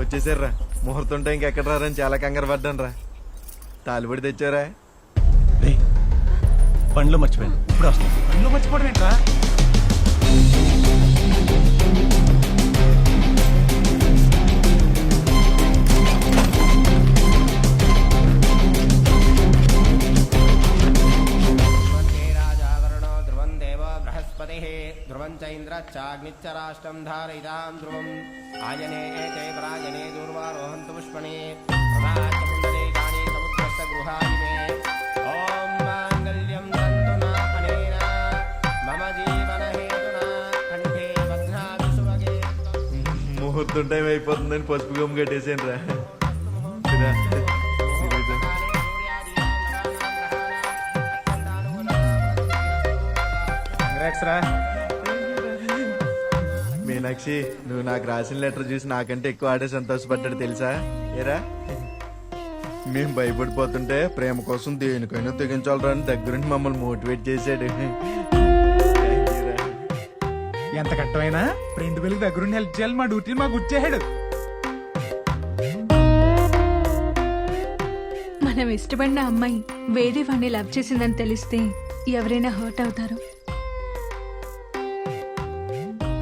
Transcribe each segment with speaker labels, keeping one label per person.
Speaker 1: వచ్చేసారా ముహూర్తం టైం ఇంకెక్కడ రారని చాలా కంగారు పడ్డాను రా. తాలిబడి తెచ్చారా?
Speaker 2: బండిలో మర్చిపోయాను, ఇప్పుడు వస్తాను.
Speaker 3: బండిలో మర్చిపోవడం ఏంట్రా?
Speaker 4: ధ్రువం చైంద్రశ్చాగ్నిశ్చ రాష్ట్రం ధారయితాం ధ్రువం ఆయనే ఏతే పరాయణే దూర్వారోహంతు పుష్పణే పుండరీకాని సముద్రస్య గృహాయినే ఓం మాంగళ్యం తంతునా అనేన మమ జీవన హేతునా కంఠే బధ్నామి సుభగే.
Speaker 1: ముహూర్తం టైం అయిపోతుందని పసుపు గమ్ము కట్టేసాను రా. మీనాక్షి, నువ్వు నాకు రాసిన లెటర్ చూసి నాకంటే ఎక్కువ ఆడే సంతోషపడ్డాడు తెలుసా? ఏరా, మేము భయపడిపోతుంటే ప్రేమ కోసం దేనికైనా తెగించాలరా అని దగ్గరుండి మమ్మల్ని మోటివేట్ చేశాడు.
Speaker 3: ఎంత కట్టమైనా ఫ్రెండ్ వెళ్ళి దగ్గరుండి హెల్ప్ చేయాలి, మా డ్యూటీ మాకు గుర్చేసాడు.
Speaker 5: మనం ఇష్టపడిన అమ్మాయి వేరే వాడిని లవ్ చేసిందని తెలిస్తే ఎవరైనా హర్ట్ అవుతారు,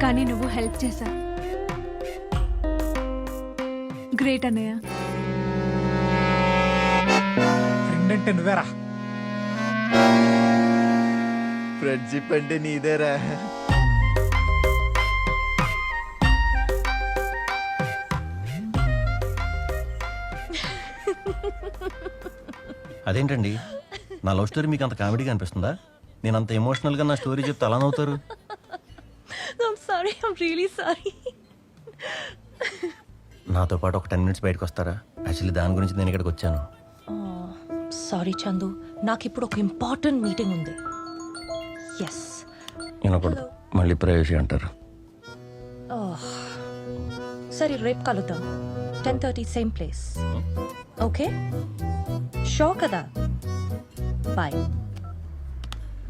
Speaker 5: కానీ నువ్వు హెల్ప్ చేశా. గ్రేట్ అన్నయ్య.
Speaker 3: ఫ్రెండ్ అంటే నువ్వేరా.
Speaker 1: ఫ్రెండ్షిప్ అంటే నీదేరా.
Speaker 2: అదేంటండి, నా లవ్ స్టోరీ మీకు అంత కామెడీగా అనిపిస్తుందా? నేను అంత ఎమోషనల్గా నా స్టోరీ చెప్తే అలా నవ్వుతారు.
Speaker 5: I'm sorry, I'm really sorry.
Speaker 2: నాతో పాటు ఒక 10 minutes బయటకు వస్తారా? యాక్చువల్లీ దాని గురించి నేను ఇక్కడికి వచ్చాను.
Speaker 6: సారీ చందు, నాకు ఇప్పుడు ఒక ఇంపార్టెంట్ మీటింగ్ ఉంది. ఎస్,
Speaker 2: వినకూడదు, మళ్ళీ ప్రైవసీ అంటారు.
Speaker 6: సరే రేపు కలుద్దాం, 10:30 సేమ్ ప్లేస్. ఓకే, షో కదా, బాయ్.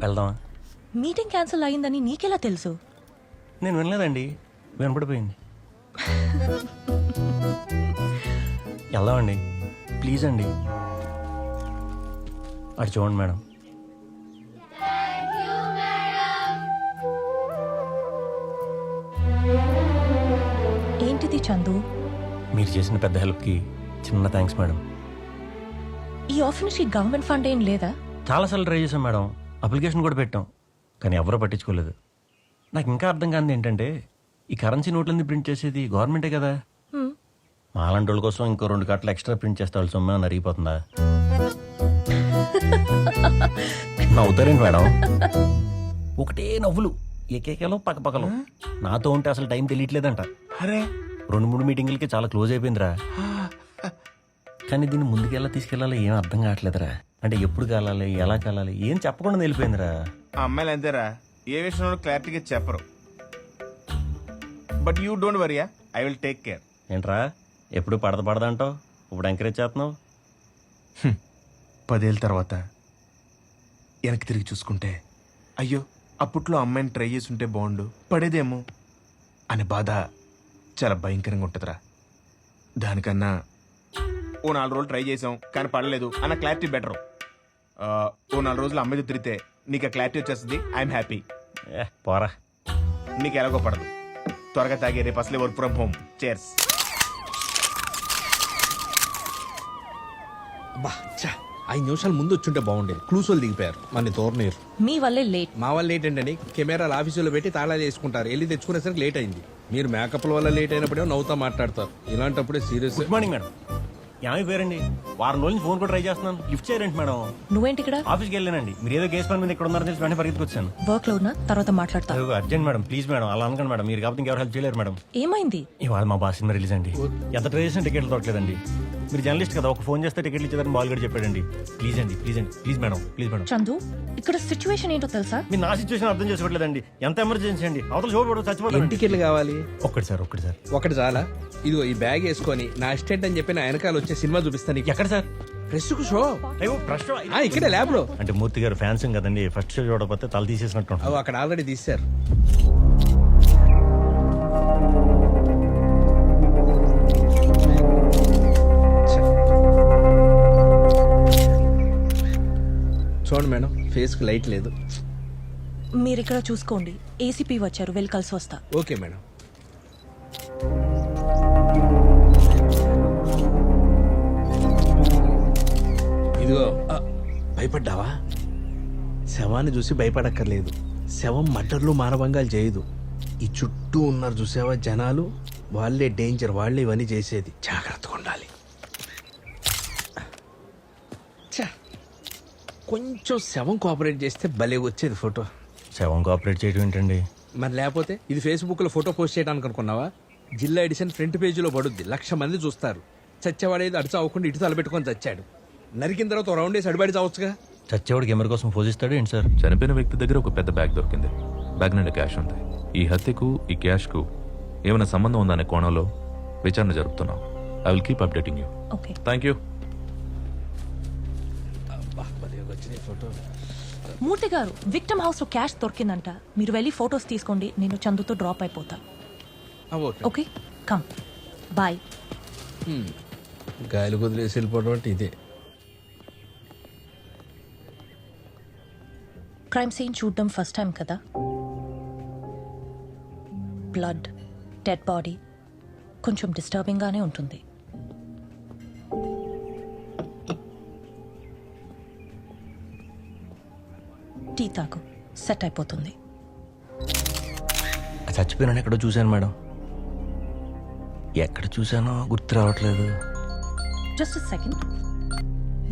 Speaker 2: వెళ్దామా?
Speaker 6: మీటింగ్ క్యాన్సిల్ అయిందని నీకెలా తెలుసు?
Speaker 2: నేను వినలేదండి, వినపడిపోయింది. వెళ్దామండి, ప్లీజ్ అండి. అటు చూడండి మేడం.
Speaker 6: ఏంటిది చందు?
Speaker 2: మీరు చేసిన పెద్ద హెల్ప్కి చిన్న థ్యాంక్స్ మేడం.
Speaker 6: ఈ ఆఫీస్కి గవర్నమెంట్ ఫండ్ ఏం లేదా?
Speaker 2: చాలాసార్లు ట్రై చేశాం మేడం, అప్లికేషన్ కూడా పెట్టాం, కానీ ఎవరూ పట్టించుకోలేదు. నాకు ఇంకా అర్థం కానిది ఏంటంటే, ఈ కరెన్సీ నోట్లన్నీ ప్రింట్ చేసేది గవర్నమెంటే కదా. మాలాంటి వాళ్ళ కోసం ఇంకో 2 కట్టలు ఎక్స్ట్రా ప్రింట్ చేస్తే వాళ్ళు సొమ్మే అరిగిపోతుందా? నవ్వుతారేంటి మేడం? ఒకటే నవ్వులు, ఏకేకలో పక్కపక్కలో. నాతో ఉంటే అసలు టైం తెలియట్లేదంట.
Speaker 3: అరే,
Speaker 2: 2-3 మీటింగులకి చాలా క్లోజ్ అయిపోయిందిరా. కానీ దీన్ని ముందుకెలా తీసుకెళ్ళాలో ఏం అర్థం కావట్లేదురా. అంటే ఎప్పుడు కాలాలి, ఎలా కాలాలి, ఏం చెప్పకుండా వెళ్ళిపోయిందిరా.
Speaker 7: ఆ అమ్మాయిలు అంతేరా, ఏ విషయంలో క్లారిటీగా చెప్పరు. But you don't worry, I will take care.
Speaker 2: ఏంట్రా, ఎప్పుడు పడదంటావు, ఇప్పుడు ఎంకరేజ్ చేస్తున్నావు?
Speaker 7: 10 ఏళ్ళ తర్వాత వెనక్కి తిరిగి చూసుకుంటే, అయ్యో అప్పట్లో అమ్మాయిని ట్రై చేసి ఉంటే బాగుండు, పడేదేమో అనే బాధ చాలా భయంకరంగా ఉంటుందిరా. దానికన్నా ఓ 4 రోజులు ట్రై చేసాం కానీ పడలేదు అన్న క్లారిటీ బెటర్. ఓ 4 రోజులు అమ్మాయితో తిరిగితే నీకు ఆ క్లారిటీ వచ్చేస్తుంది. I'm happy.
Speaker 2: పోరా,
Speaker 7: నీకు ఎలాగో పడదు. త్వరగా తాగే, రేపు అసలే వర్క్ ఫ్రమ్ హోమ్. చేర్స్.
Speaker 8: 5 నిమిషాలు ముందు వచ్చుంటే బాగుండేది. క్లూస్ వాళ్ళు దిగిపోయారు, మన తోరనీరు.
Speaker 6: మీ వల్లే లేట్.
Speaker 8: మా వల్ల లేట్ ఏంటండి, కెమెరాలు ఆఫీసులో పెట్టి తాళాలు వేసుకుంటారు, వెళ్ళి తెచ్చుకునేసరికి లేట్ అయింది. మీరు మేకప్ల వల్ల లేట్ అయినప్పుడే నవ్వుతా మాట్లాడతారు, ఇలాంటప్పుడే సీరియస్.
Speaker 2: Good morning madam. ఏమైపోయారండి? వారం రోజులు ఫోన్ కూడా ట్రై చేస్తున్నాను, లిఫ్ట్ చేయరండి మేడం.
Speaker 6: నువ్వేంటి ఇక్కడ?
Speaker 2: ఆఫీస్కి వెళ్ళానండి, మీరు ఏదో కేసు పని మీద ఇక్కడ ఉన్నారని తెలిసి వెంటనే పరిగెత్తుకొచ్చాను.
Speaker 6: వర్క్ లో ఉన్నా, తర్వాత మాట్లాడతా.
Speaker 2: అర్జెంట్ మేడం, ప్లీజ్ మేడం, అలా అనకండి మేడం. మీరు కాబట్టి ఇంకెవరు హెల్ప్ చేయలేరు మేడం.
Speaker 6: ఏమైంది?
Speaker 2: ఇవాళ మా బాస్ సినిమా రిలీజ్ అండి. ఎంత ట్రై చేసిన టికెట్లు దొరకలేదండి. మీరు జర్నలిస్ట్ కదా, ఒక ఫోన్ చేస్తే టికెట్లు ఇచ్చేదని బాల్ గడి చెప్పాడండి. ప్లీజ్ అండి, ప్లీజ్ అండి, please madam, please madam.
Speaker 6: Chandu, ఇక్కడ సిచ్యువేషన్ ఏంటో తెలుసా?
Speaker 2: మీరు నా సిచ్యువేషన్ అర్థం చేసుకోవట్లేదండి. ఎంత ఎమర్జెన్సీ అండి, అవతల చూడబడు చచ్చిపోతాను.
Speaker 8: టికెట్లు కావాలి?
Speaker 2: ఒక్కటి సార్.
Speaker 8: ఒకటి చాలా. ఇదిగో ఈ బ్యాగ్ వేసుకొని నా అసిస్టెంట్ అని చెప్పి నా వెనకాల వచ్చే సినిమా చూపిస్తాను.
Speaker 2: ఎక్కడ సార్?
Speaker 8: ప్రెస్ కు షో.
Speaker 2: ఫస్ట్
Speaker 8: ఇక్కడే ల్యాబ్ లో.
Speaker 2: అంటే మూర్తి గారు ఫ్యాన్స్ కదండి, ఫస్ట్ షో చూడకపోతే తల తీసేసినట్టు.
Speaker 8: అక్కడ ఆల్రెడీ తీశారు. చూడండి మేడం, ఫేస్కి లైట్ లేదు.
Speaker 6: మీరు ఇక్కడ చూసుకోండి. ఏసీపీ వచ్చారు, వెళ్ళి కలిసి వస్తా.
Speaker 8: Okay madam. ఇదిగో భయపడ్డావా? శవాన్ని చూసి భయపడక్కర్లేదు. శవం మటర్లు మానభంగాలు చేయదు. ఈ చుట్టూ ఉన్నారు చూసావా జనాలు, వాళ్ళే డేంజర్, వాళ్ళే ఇవన్నీ చేసేది. జాగ్రత్తగా ఉండాలి. ఛ, కొంచెం శవం కోఆపరేట్ చేస్తే భలే వచ్చేది ఫోటో.
Speaker 2: శవం కోఆపరేట్ చేయడం ఏంటండి?
Speaker 8: మరి లేకపోతే ఇది ఫేస్బుక్లో ఫోటో పోస్ట్ చేయడానికి అనుకున్నావా? జిల్లా ఎడిషన్ ఫ్రంట్ పేజీలో పడుద్ది, 1,00,000 మంది చూస్తారు. చచ్చేవాడేది అడిచి అవ్వకుండా ఇటు తలపెట్టుకొని చచ్చాడు. నరికిన తర్వాత ఓ రౌండ్ వేసి అడిబడి చావచ్చుగా.
Speaker 2: చచ్చేవాడికి కెమెరా కోసం పోజిస్తాడు ఏంటి సార్?
Speaker 9: చనిపోయిన వ్యక్తి దగ్గర ఒక పెద్ద బ్యాగ్ దొరికింది. బ్యాగ్ నిండా క్యాష్ ఉంది. ఈ హత్యకు ఈ క్యాష్కు ఏమైనా సంబంధం ఉందనే కోణంలో విచారణ జరుపుతున్నాం. I will keep updating you.
Speaker 6: Okay.
Speaker 9: Thank you.
Speaker 6: Murthy garu, victim house లో క్యాష్ దొరికిందంట. మీరు వెళ్ళి ఫొటోస్ తీసుకోండి, నేను చందుతో డ్రాప్ అయిపోతా. Okay, come bye.
Speaker 8: గాయలు కుదిలేసి వెళ్ళిపోవడం అంటే ఇదే.
Speaker 6: క్రైమ్ సీన్ చూడడం ఫస్ట్ టైం కదా. బ్లడ్, డెడ్ బాడీ కొంచెం డిస్టర్బింగ్ గానే ఉంటుంది. టీ తాగు, సెట్ అయిపోతుంది.
Speaker 2: చచ్చిపోయినా ఎక్కడో చూశాను మేడం. ఎక్కడ చూశానో గుర్తు రావట్లేదు.
Speaker 6: Just second.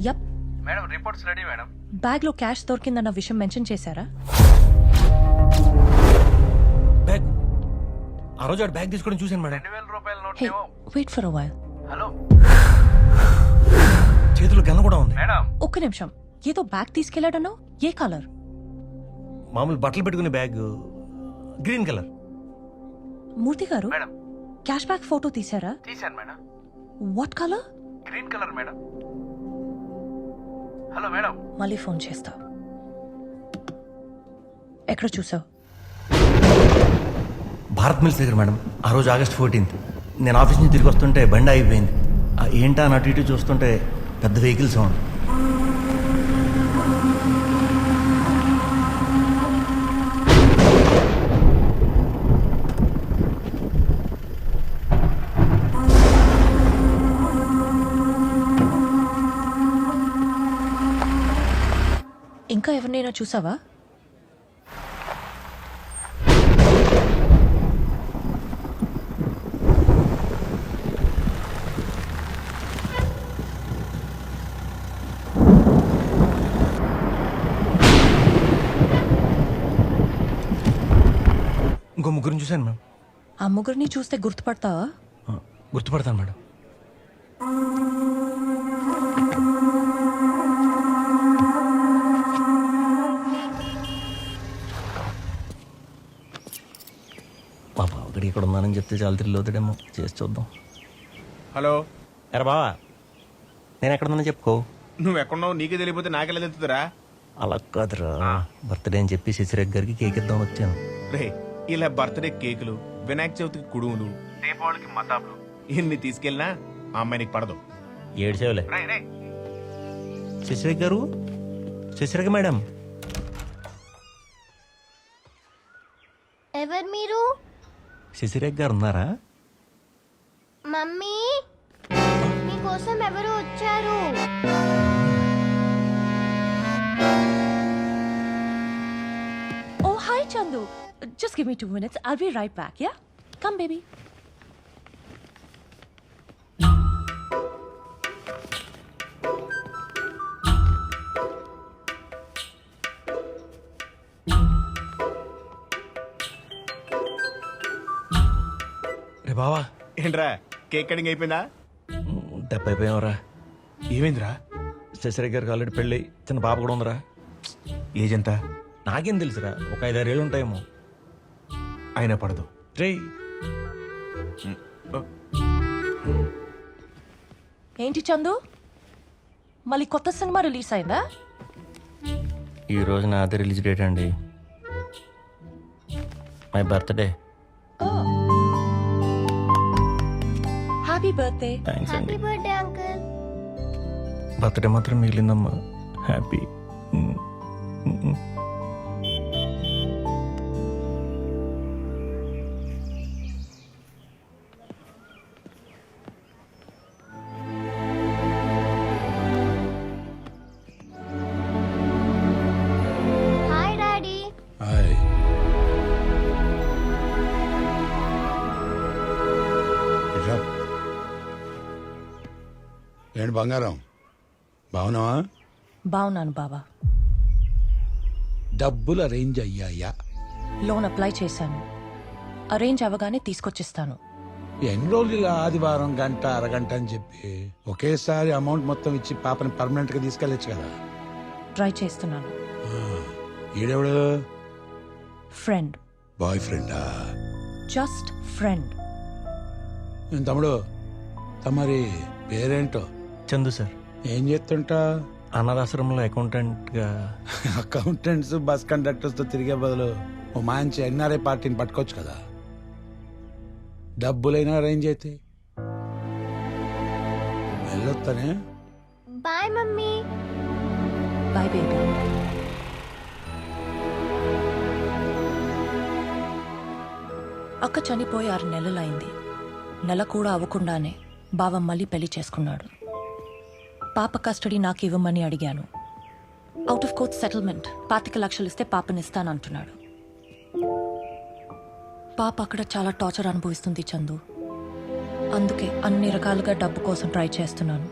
Speaker 6: Yup
Speaker 3: madam, reports ready madam.
Speaker 6: Bag లో క్యాష్ దొరికిందన్న విషయం మెన్షన్ చేశారా?
Speaker 2: బ్యాగ్ ఆ రోజు బ్యాగ్ తీసుకోవడం చూశాను మేడం.
Speaker 3: 2,000 రూపాయల note.
Speaker 6: Hey, wait for a while.
Speaker 3: Hello
Speaker 2: చేతులు గన్న కూడా ఉంది
Speaker 3: మేడం.
Speaker 6: ఒక్క నిమిషం. ఏదో బ్యాగ్ తీసుకెళ్లాడనో, ఏ కలర్?
Speaker 2: మామూలు బట్టలు పెట్టుకునే bag, green colour.
Speaker 6: Murthy garu,
Speaker 3: madam,
Speaker 6: cash bag photo తీశారా?
Speaker 3: తీశాను madam.
Speaker 6: What colour?
Speaker 3: Green colour madam. Hello madam.
Speaker 6: మళ్ళీ ఫోన్ చేస్తా. ఎక్కడ చూసావు?
Speaker 2: భారత్ మిల్స్ దగ్గర మేడం. ఆ రోజు ఆగస్ట్ 14th నేను ఆఫీస్ నుంచి తిరిగి వస్తుంటే బండి అయిపోయింది. ఏంటా అని అటు ఇటు చూస్తుంటే పెద్ద వెహికల్ సౌండ్.
Speaker 6: ఇంకా ఎవరినైనా చూసావా?
Speaker 2: ఇంకో ముగ్గురిని చూశాను మేడం.
Speaker 6: ఆ ముగ్గురిని చూస్తే గుర్తుపడతావా?
Speaker 2: గుర్తుపడతాను మేడం. మా బావగడి ఇక్కడ ఉన్నానని చెప్తే చాలా థ్రిల్ అవుతాడేమో. చేసి చూద్దాం.
Speaker 7: హలో.
Speaker 2: ఎరా బావా, నేను ఎక్కడ ఉన్నానో చెప్పుకో.
Speaker 7: నువ్వు ఎక్కడున్నావు నీకే తెలియపోతే నాకెలా తెలుస్తుందిరా?
Speaker 2: అలా కాదురా, బర్త్డే అని చెప్పి శశిరేఖ్ గారికి కేక్ ఇద్దాం వచ్చాను.
Speaker 7: రే, ఇలా బర్త్డే కేకులు, వినాయక చవితికి కుడుములు, దీపావళికి మతాబులు ఇన్ని తీసుకెళ్ళినా ఆ అమ్మాయి నీకు పడదు.
Speaker 2: ఏడ్చేవలే. శశిరేఖ్ గారు, శశిరేఖ మేడం.
Speaker 10: ఎవరు మీరు?
Speaker 2: శశిరేఖ్ గారు ఉన్నారా?
Speaker 10: మమ్మీ, మీకోసం ఎవరు వచ్చారు?
Speaker 6: Oh, hi, Chandu. Just give me 2 minutes. I'll be right back, yeah? Come, baby.
Speaker 2: రే బావా,
Speaker 7: ఏంట్రా కేక్ కటింగ్ అయిపోయిందా?
Speaker 2: దెబ్బ అయిపోయావరా.
Speaker 7: ఏమైందిరా?
Speaker 2: శశిరేఖ్ గారికి ఆల్రెడీ పెళ్ళి, చిన్న పాప కూడా ఉందిరా.
Speaker 7: ఏజ్ ఎంత?
Speaker 2: నాకేం తెలుసురా, ఒక 5-6 ఏళ్ళు ఉంటాయేమో.
Speaker 7: అయినా పడదు.
Speaker 2: రే,
Speaker 6: ఏంటి చందు, మళ్ళీ కొత్త సినిమా రిలీజ్ అయిందా?
Speaker 2: ఈ రోజు నాదే రిలీజ్ డేట్ అండి. My birthday.
Speaker 6: Happy birthday.
Speaker 2: Thanks
Speaker 10: happy
Speaker 2: అండి.
Speaker 10: Birthday uncle.
Speaker 2: బర్త్డే మాత్రం మిగిలిందమ్మా. Happy
Speaker 10: hi daddy.
Speaker 11: Hi. Rishabh. ఏంటి బంగారం బాగున్నావా?
Speaker 6: బాగున్నాను బావా.
Speaker 11: డబ్బులు అరేంజ్ అయ్యాయా?
Speaker 6: లోన్ అప్లై చేశాను. అరేంజ్ అవ్వగానే తీసుకొచ్చిస్తాను.
Speaker 11: ఎన్ని రోజులు ఇలా ఆదివారం గంట అరగంట అని చెప్పి ఒకేసారి అమౌంట్ మొత్తం ఇచ్చి పాపని పర్మనెంట్ గా తీసుకెళ్ళచ్చు కదా.
Speaker 6: ట్రై చేస్తున్నాను.
Speaker 11: ఈడెవడు?
Speaker 6: ఫ్రెండ్.
Speaker 11: బాయ్ ఫ్రెండా?
Speaker 6: Just friend.
Speaker 11: ఏం తమ్ముడు తమరి పేరేంటో?
Speaker 2: చందు సార్.
Speaker 11: ఏం చేస్తుంటా?
Speaker 2: అనాథాశ్రమంలో అకౌంటెంట్గా.
Speaker 11: అకౌంటెంట్స్ బస్ కండక్టర్స్ తో తిరిగే బదులు ఓ మంచి ఎన్ఆర్ఐ పార్టీని పట్టుకోవచ్చు కదా. డబ్బులైనా అరేంజ్ అయితే వెళ్ళొస్తానే.
Speaker 10: Bye mummy.
Speaker 6: Bye baby. అక్క చనిపోయి 6 నెలలైంది. నెల కూడా అవ్వకుండానే బావ మళ్ళీ పెళ్లి చేసుకున్నాడు. పాప కస్టడీ నాకు ఇవ్వమని అడిగాను. అవుట్ ఆఫ్ కోర్ట్ సెటిల్మెంట్ 25 లక్షలు ఇస్తే పాపనిస్తానంటున్నాడు. పాప అక్కడ చాలా టార్చర్ అనుభవిస్తుంది చందు. అందుకే అన్ని రకాలుగా డబ్బు కోసం ట్రై చేస్తున్నాను.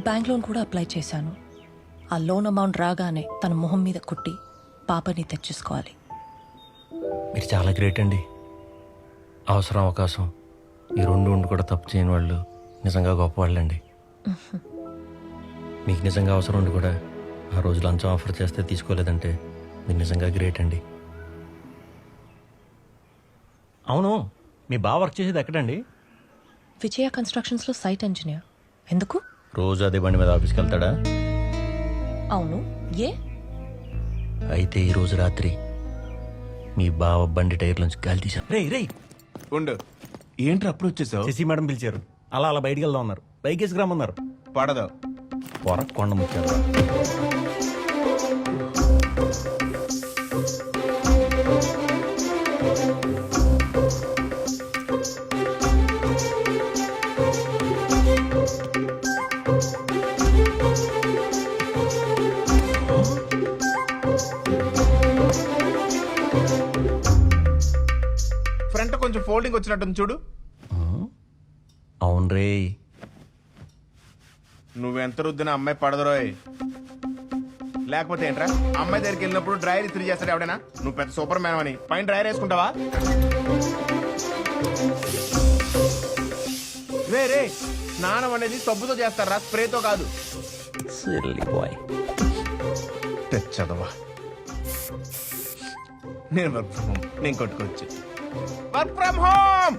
Speaker 6: బ్యాంక్ లోన్ కూడా అప్లై చేశాను. ఆ లోన్ అమౌంట్ రాగానే తన మొహం మీద కుట్టి పాపని తెచ్చేసుకోవాలి.
Speaker 2: మీరు చాలా గ్రేట్ అండి. అవసరం అవకాశం ఈ రెండు ఉండి కూడా తప్పు చేయని వాళ్ళు నిజంగా గొప్పవాళ్ళండి. మీకు నిజంగా అవసరం ఉండి కూడా ఆ రోజు లంచం ఆఫర్ చేస్తే తీసుకోలేదంటే మీరు నిజంగా గ్రేట్ అండి. అవును, మీ బావ వర్క్ చేసేది ఎక్కడండి?
Speaker 6: విజయ కన్స్ట్రక్షన్స్లో సైట్ ఇంజనీర్. ఎందుకు?
Speaker 2: రోజు అదే బండి మీద ఆఫీస్కి వెళ్తాడా?
Speaker 6: అవును. ఏ?
Speaker 2: అయితే ఈ రోజు రాత్రి మీ బావ బండి టైర్లోంచి గాలి తీశారు. రే రే
Speaker 7: ఉండు. ఏంట్రా అప్పుడు వచ్చేసావు?
Speaker 2: శశి మేడం పిలిచారు. అలా బయటికి వెళ్దాం అన్నారు. బైక్ వేసుకురామన్నారు.
Speaker 7: పడదు.
Speaker 2: పొర కొండ ముచ్చారు.
Speaker 7: ఫ్రంట్ కొంచెం ఫోల్డింగ్ వచ్చినట్టుంది చూడు.
Speaker 2: అవును రే.
Speaker 7: నువ్వెంత రుద్దిన అమ్మాయి పడదురోయ్. లేకపోతే ఏంట్రా, అమ్మాయి దగ్గరికి వెళ్ళినప్పుడు డ్రైర్ ఇస్త్రీ చేస్తాడు ఎవడైనా? నువ్వు పెద్ద సూపర్ మ్యాన్ అని పైన డ్రైర్ వేసుకుంటావా? రే రే, స్నానం అనేది సబ్బుతో చేస్తారా, స్ప్రేతో కాదు. తెచ్చదవా. నేను వర్క్ ఫ్రమ్ హోమ్, నేను కొట్టుకోవచ్చు. Work from home.